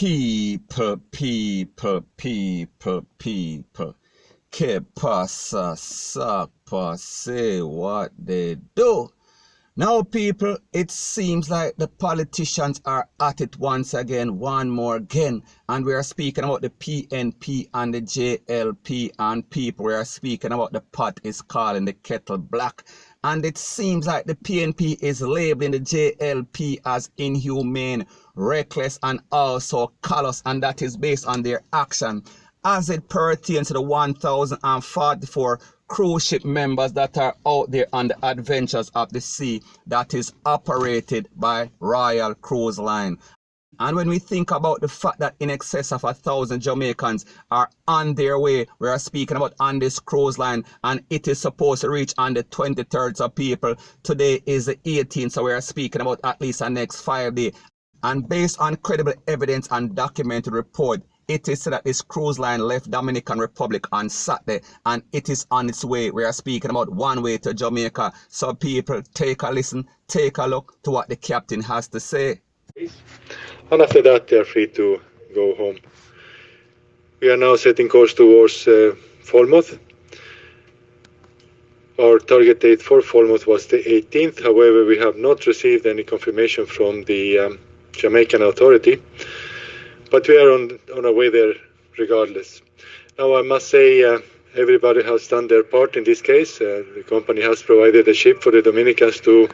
People. Que pasa, sapa, say what they do. Now, people, it seems like the politicians are at it once again, one more again. And we are speaking about the PNP and the JLP, and people, we are speaking about the pot is calling the kettle black. And it seems like the PNP is labeling the JLP as inhumane, reckless, and also callous, and that is based on their action as it pertains to the 1,044 cruise ship members that are out there on the adventures of the sea that is operated by Royal Cruise Line. And when we think about the fact that in excess of 1,000 Jamaicans are on their way, we are speaking about on this cruise line, and it is supposed to reach on the 23rd of people. Today is the 18th, so we are speaking about at least the next 5 days. And based on credible evidence and documented report, it is said that this cruise line left Dominican Republic on Saturday and it is on its way. We are speaking about one way to Jamaica. So people, take a listen, take a look to what the captain has to say. And after that, they are free to go home. We are now setting course towards Falmouth. Our target date for Falmouth was the 18th. However, we have not received any confirmation from the Jamaican authority. But we are on our way there regardless. Now, I must say everybody has done their part in this case. The company has provided a ship for the Dominicans to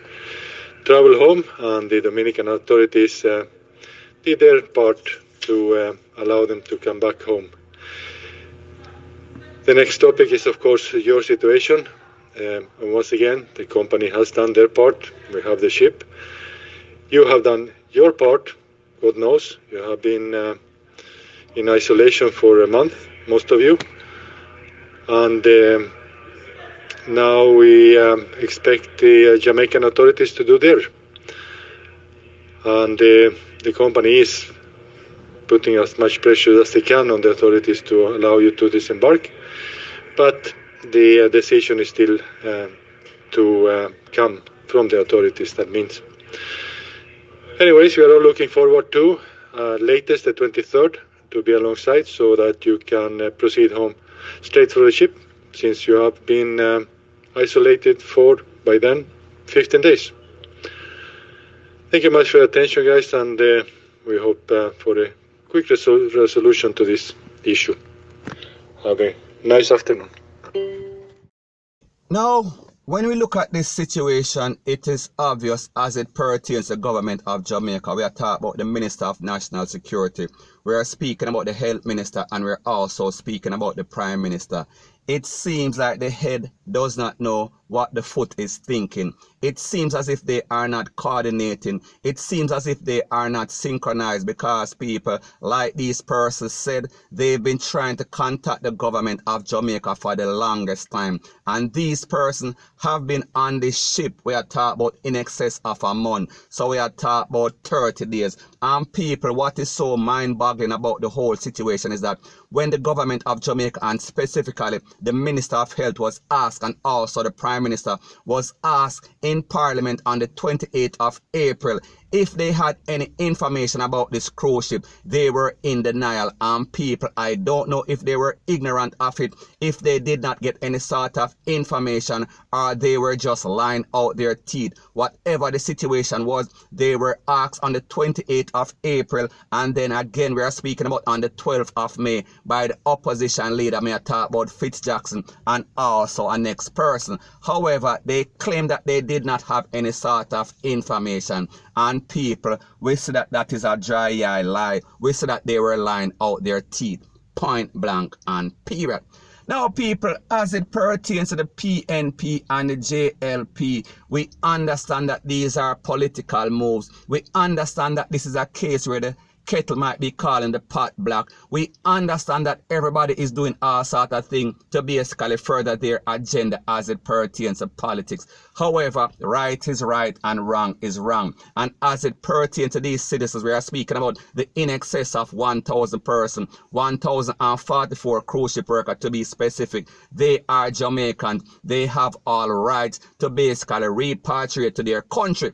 travel home, and the Dominican authorities did their part to allow them to come back home. The next topic is, of course, your situation. And once again, the company has done their part. We have the ship. You have done your part. God knows, you have been in isolation for a month, most of you. And now we expect the Jamaican authorities to do their. And the company is putting as much pressure as they can on the authorities to allow you to disembark. But the decision is still to come from the authorities, that means. Anyways, we are all looking forward to latest the 23rd to be alongside so that you can proceed home straight through the ship, since you have been isolated for, by then, 15 days. Thank you much for your attention, guys, and we hope for a quick resolution to this issue. Have a nice afternoon. Now, when we look at this situation, it is obvious as it pertains to the government of Jamaica. We are talking about the Minister of National Security. We are speaking about the Health Minister, and we're also speaking about the Prime Minister. It seems like the head does not know what the foot is thinking. It seems as if they are not coordinating. It seems as if they are not synchronized, because people, like these persons said, they've been trying to contact the government of Jamaica for the longest time. And these persons have been on this ship. We are talking about in excess of a month. So we are talking about 30 days. And people, what is so mind-boggling about the whole situation is that when the government of Jamaica, and specifically the Minister of Health, was asked, and also the Prime Minister was asked in Parliament on the 28th of April if they had any information about this cruise ship, they were in denial. And people, I don't know if they were ignorant of it, if they did not get any sort of information, or they were just lying out their teeth. Whatever the situation was, they were asked on the 28th of April, and then again we are speaking about on the 12th of May by the opposition leader. May I talk about Jackson and also a next person. However, they claim that they did not have any sort of information. And people, we see that that is a dry eye lie. We see that they were lying out their teeth, point blank and period. Now, people, as it pertains to the PNP and the JLP, we understand that these are political moves. We understand that this is a case where the kettle might be calling the pot black. We understand that everybody is doing all sort of thing to basically further their agenda as it pertains to politics. However, right is right and wrong is wrong. And as it pertains to these citizens, we are speaking about the in excess of 1,000 persons, 1,044 cruise ship workers to be specific. They are Jamaican. They have all rights to basically repatriate to their country.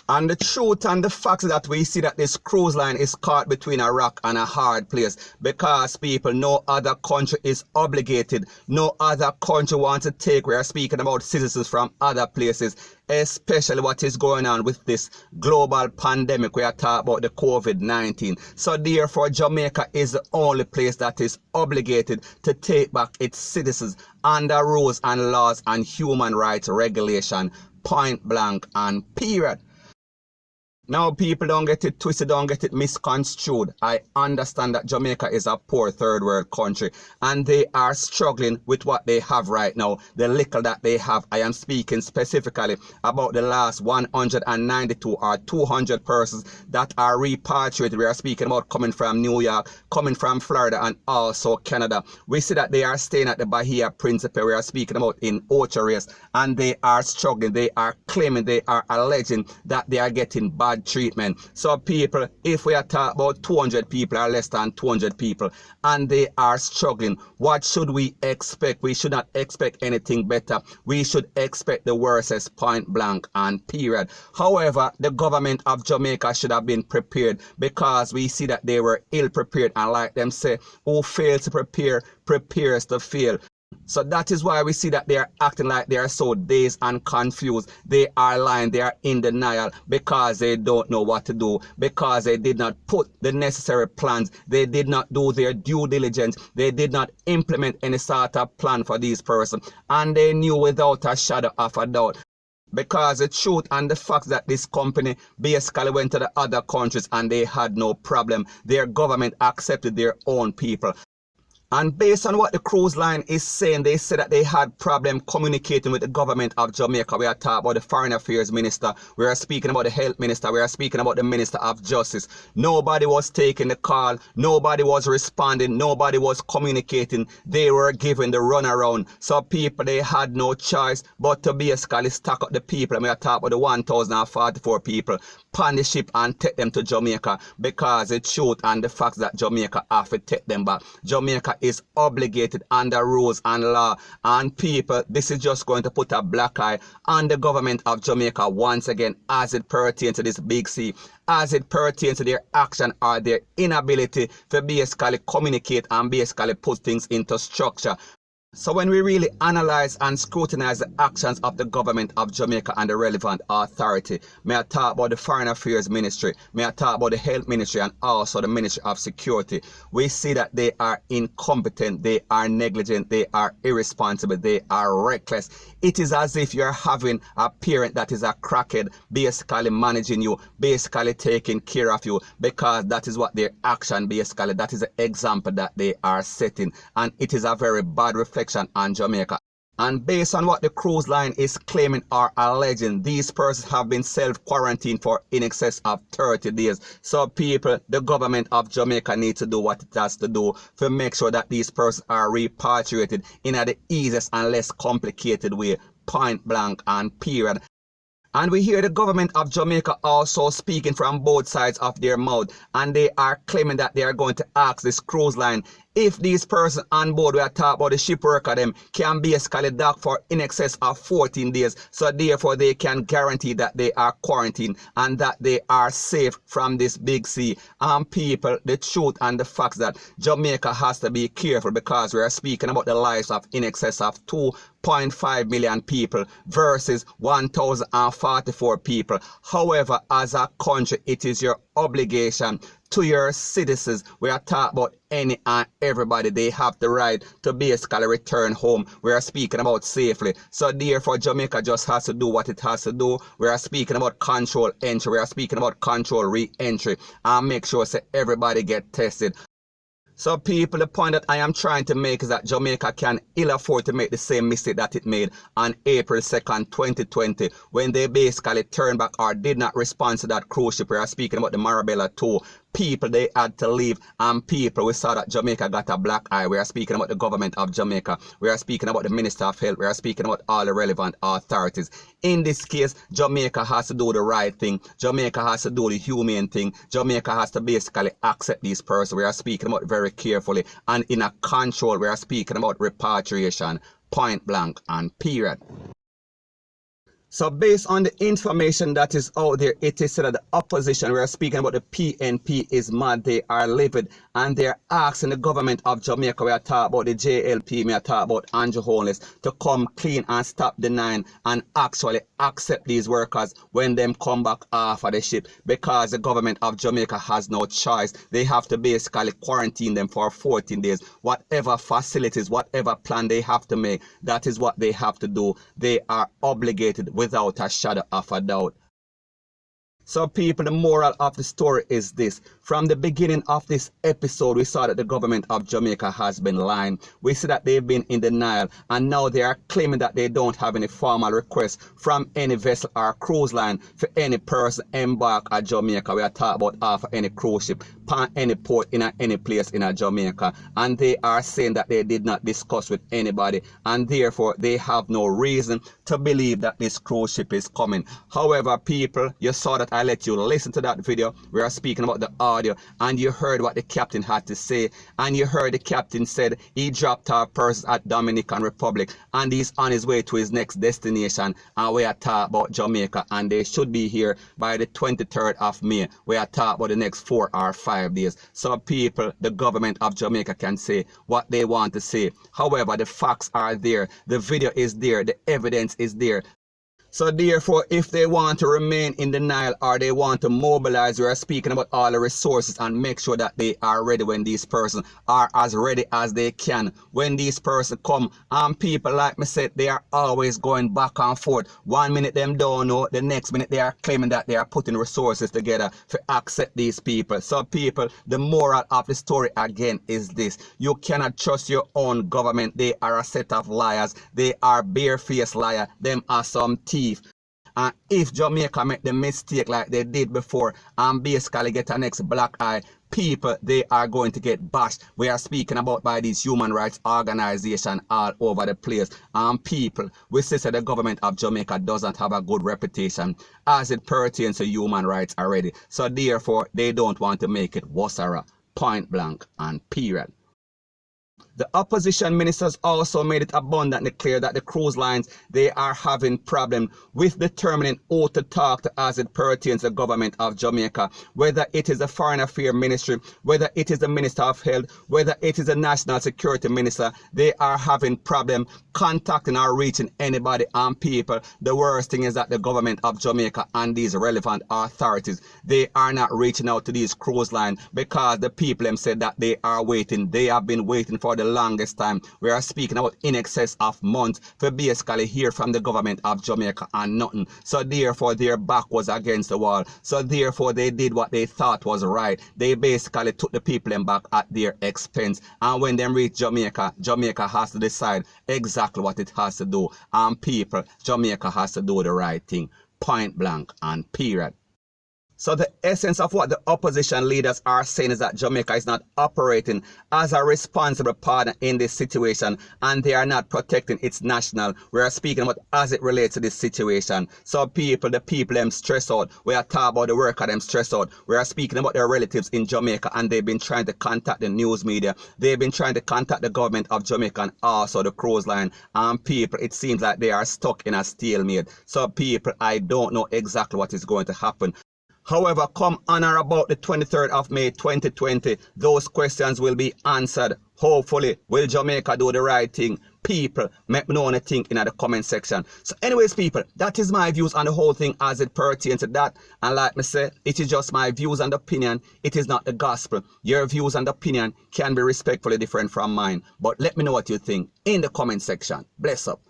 And the truth and the fact that we see that this cruise line is caught between a rock and a hard place, because people, no other country is obligated, no other country wants to take, we are speaking about citizens from other places, especially what is going on with this global pandemic. We are talking about the COVID-19. So therefore, Jamaica is the only place that is obligated to take back its citizens under rules and laws and human rights regulation, point blank and period. Now, people, don't get it twisted, don't get it misconstrued. I understand that Jamaica is a poor third world country and they are struggling with what they have right now, the little that they have. I am speaking specifically about the last 192 or 200 persons that are repatriated. We are speaking about coming from New York, coming from Florida and also Canada. We see that they are staying at the Bahia Principe. We are speaking about in Ocho Rios, and they are struggling. They are claiming, they are alleging that they are getting bad treatment. So people, if we are talking about 200 people or less than 200 people and they are struggling, what should we expect? We should not expect anything better. We should expect the worst, point blank and period. However, the government of Jamaica should have been prepared, because we see that they were ill prepared, and like them say, who fails to prepare prepares to fail. So that is why we see that they are acting like they are so dazed and confused. They are lying, they are in denial, because they don't know what to do, because they did not put the necessary plans, they did not do their due diligence, they did not implement any sort of plan for these persons, and they knew without a shadow of a doubt. Because the truth and the fact that this company basically went to the other countries and they had no problem. Their government accepted their own people. And based on what the cruise line is saying, they said that they had problem communicating with the government of Jamaica. We are talking about the Foreign Affairs Minister, we are speaking about the Health Minister, we are speaking about the Minister of Justice. Nobody was taking the call, nobody was responding, nobody was communicating. They were given the runaround. So people, they had no choice but to basically stack up the people. And we are talking about the 1,044 people on the ship and take them to Jamaica, because the truth and the fact that Jamaica have to take them back. Jamaica is obligated under rules and law, and people, this is just going to put a black eye on the government of Jamaica once again, as it pertains to this big C, as it pertains to their action or their inability to basically communicate and basically put things into structure. So when we really analyze and scrutinize the actions of the government of Jamaica and the relevant authority, may I talk about the Foreign Affairs Ministry, may I talk about the Health Ministry and also the Ministry of Security, we see that they are incompetent, they are negligent, they are irresponsible, they are reckless. It is as if you're having a parent that is a crackhead basically managing you, basically taking care of you, because that is what their action basically, that is the example that they are setting, and it is a very bad reflection on Jamaica. And based on what the cruise line is claiming or alleging, these persons have been self-quarantined for in excess of 30 days. So people, the government of Jamaica needs to do what it has to do to make sure that these persons are repatriated in the easiest and less complicated way, point blank and period. And we hear the government of Jamaica also speaking from both sides of their mouth, and they are claiming that they are going to ask this cruise line if these persons on board, we are talking about the ship worker, them can basically dock for in excess of 14 days. So therefore they can guarantee that they are quarantined and that they are safe from this big sea. And people, the truth and the fact that Jamaica has to be careful, because we are speaking about the lives of in excess of 2.5 million people versus 1,044 people. However, as a country, it is your obligation to your citizens. We are talking about any and everybody. They have the right to basically return home. We are speaking about safely. So therefore, Jamaica just has to do what it has to do. We are speaking about control entry. We are speaking about control re-entry, and make sure that everybody get tested. So people, the point that I am trying to make is that Jamaica can ill afford to make the same mistake that it made on April 2nd, 2020, when they basically turned back or did not respond to that cruise ship. We are speaking about the Marabella 2. People, they had to leave, and people, we saw that Jamaica got a black eye. We are speaking about the government of Jamaica. We are speaking about the Minister of Health. We are speaking about all the relevant authorities. In this case, Jamaica has to do the right thing. Jamaica has to do the humane thing. Jamaica has to basically accept these persons. We are speaking about very carefully and in a control. We are speaking about repatriation, point blank and period. So based on the information that is out there, it is said that the opposition, we are speaking about the PNP, is mad, they are livid, and they are asking the government of Jamaica, we are talking about the JLP, we are talking about Andrew Holness, to come clean and stop denying and actually accept these workers when them come back off of the ship, because the government of Jamaica has no choice. They have to basically quarantine them for 14 days. Whatever facilities, whatever plan they have to make, that is what they have to do. They are obligated without a shadow of a doubt. So people, the moral of the story is this. From the beginning of this episode, we saw that the government of Jamaica has been lying. We see that they've been in denial, and now they are claiming that they don't have any formal request from any vessel or cruise line for any person embark at Jamaica. We are talking about off any cruise ship, pan any port in any place in Jamaica. And they are saying that they did not discuss with anybody, and therefore they have no reason to believe that this cruise ship is coming. However, people, you saw that I let you listen to that video. We are speaking about the audio, and you heard what the captain had to say, and you heard the captain said he dropped our purses at Dominican Republic and he's on his way to his next destination, and we are talking about Jamaica, and they should be here by the 23rd of May. We are talking about the next 4 or 5 days. So people, the government of Jamaica can say what they want to say. However, the facts are there, the video is there, the evidence is there. So therefore, if they want to remain in denial or they want to mobilize, we are speaking about all the resources and make sure that they are ready when these persons are as ready as they can. When these persons come, and people, like me said, they are always going back and forth. 1 minute them don't know, the next minute they are claiming that they are putting resources together to accept these people. So people, the moral of the story again is this. You cannot trust your own government. They are a set of liars. They are barefaced liars. Them are some thieves. And if Jamaica make the mistake like they did before and basically get a next black eye, people, they are going to get bashed. We are speaking about by these human rights organizations all over the place. And people, we say that the government of Jamaica doesn't have a good reputation as it pertains to human rights already. So therefore, they don't want to make it Wasara, point blank and period. The opposition ministers also made it abundantly clear that the cruise lines, they are having problem with determining who to talk to as it pertains to the government of Jamaica, whether it is the Foreign Affairs Ministry, whether it is the Minister of Health, whether it is the National Security Minister. They are having problem contacting or reaching anybody and people. The worst thing is that the government of Jamaica and these relevant authorities, they are not reaching out to these cruise lines because the people them said that they are waiting. They have been waiting for the longest time. We are speaking about in excess of months for basically hear from the government of Jamaica and nothing. So therefore their back was against the wall. So therefore they did what they thought was right. They basically took the people in back at their expense. And when they reach Jamaica, Jamaica has to decide exactly what it has to do. And people, Jamaica has to do the right thing. Point blank and period. So the essence of what the opposition leaders are saying is that Jamaica is not operating as a responsible partner in this situation, and they are not protecting its national. We are speaking about as it relates to this situation. So people, the people them stress out. We are talking about the worker them stress out. We are speaking about their relatives in Jamaica, and they've been trying to contact the news media. They've been trying to contact the government of Jamaica and also the cruise line. And people, it seems like they are stuck in a stalemate. So people, I don't know exactly what is going to happen. However, come on or about the 23rd of May 2020, those questions will be answered. Hopefully, will Jamaica do the right thing? People, let me know what you think in the comment section. So anyways, people, that is my views on the whole thing as it pertains to that. And like me say, it is just my views and opinion. It is not the gospel. Your views and opinion can be respectfully different from mine. But let me know what you think in the comment section. Bless up.